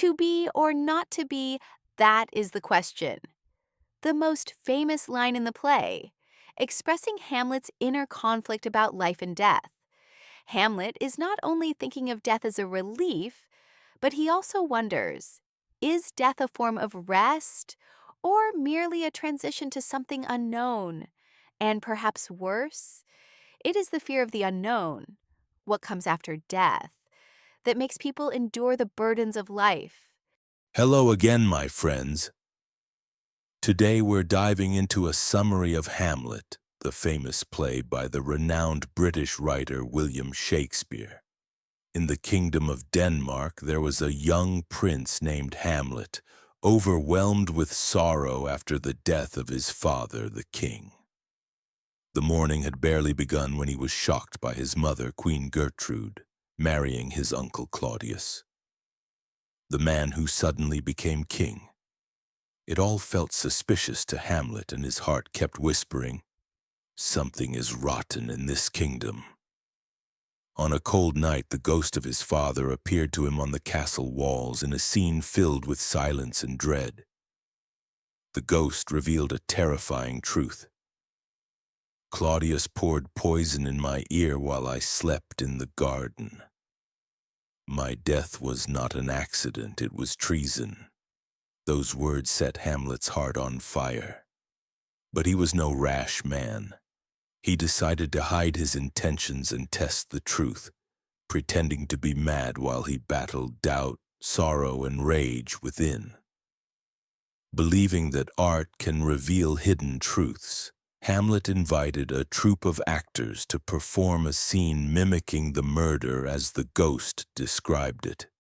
To be or not to be, that is the question. The most famous line in the play, expressing Hamlet's inner conflict about life and death. Hamlet is not only thinking of death as a relief, but he also wonders, is death a form of rest or merely a transition to something unknown? And perhaps worse, it is the fear of the unknown, what comes after death, that makes people endure the burdens of life. Hello again, my friends. Today we're diving into a summary of Hamlet, the famous play by the renowned British writer William Shakespeare. In the kingdom of Denmark, there was a young prince named Hamlet, overwhelmed with sorrow after the death of his father, the king. The morning had barely begun when he was shocked by his mother, Queen Gertrude, marrying his uncle Claudius, the man who suddenly became king. It all felt suspicious to Hamlet, and his heart kept whispering, "Something is rotten in this kingdom." On a cold night, the ghost of his father appeared to him on the castle walls in a scene filled with silence and dread. The ghost revealed a terrifying truth. "Claudius poured poison in my ear while I slept in the garden. My death was not an accident, it was treason." Those words set Hamlet's heart on fire. But he was no rash man. He decided to hide his intentions and test the truth, pretending to be mad while he battled doubt, sorrow, and rage within. Believing that art can reveal hidden truths, Hamlet invited a troupe of actors to perform a scene mimicking the murder as the ghost described it.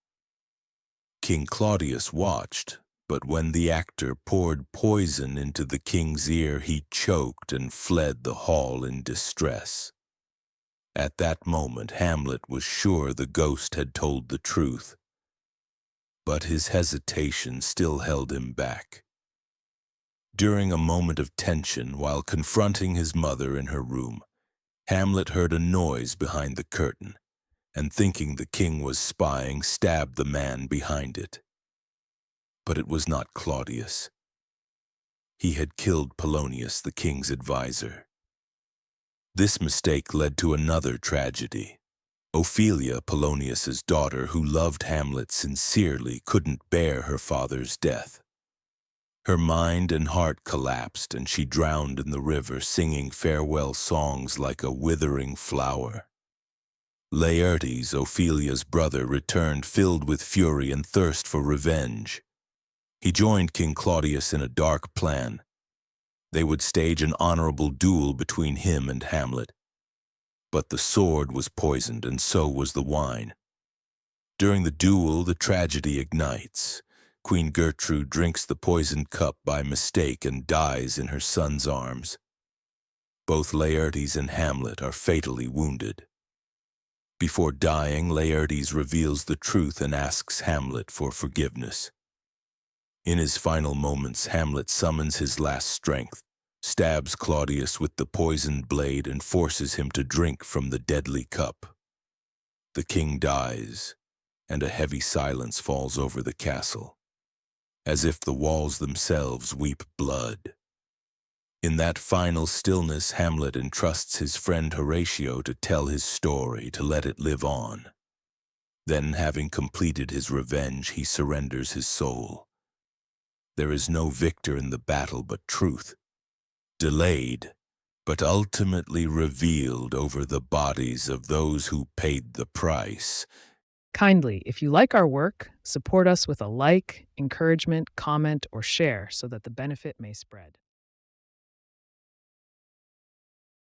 King Claudius watched, but when the actor poured poison into the king's ear, he choked and fled the hall in distress. At that moment, Hamlet was sure the ghost had told the truth, but his hesitation still held him back. During a moment of tension, while confronting his mother in her room, Hamlet heard a noise behind the curtain, and thinking the king was spying, stabbed the man behind it. But it was not Claudius. He had killed Polonius, the king's advisor. This mistake led to another tragedy. Ophelia, Polonius's daughter, who loved Hamlet sincerely, couldn't bear her father's death. Her mind and heart collapsed, and she drowned in the river, singing farewell songs like a withering flower. Laertes, Ophelia's brother, returned filled with fury and thirst for revenge. He joined King Claudius in a dark plan. They would stage an honorable duel between him and Hamlet. But the sword was poisoned, and so was the wine. During the duel, the tragedy ignites. Queen Gertrude drinks the poisoned cup by mistake and dies in her son's arms. Both Laertes and Hamlet are fatally wounded. Before dying, Laertes reveals the truth and asks Hamlet for forgiveness. In his final moments, Hamlet summons his last strength, stabs Claudius with the poisoned blade, and forces him to drink from the deadly cup. The king dies, and a heavy silence falls over the castle, as if the walls themselves weep blood. In that final stillness, Hamlet entrusts his friend Horatio to tell his story, to let it live on. Then, having completed his revenge, he surrenders his soul. There is no victor in the battle but truth, delayed, but ultimately revealed over the bodies of those who paid the price. Kindly, if you like our work, support us with a like, encouragement, comment, or share so that the benefit may spread.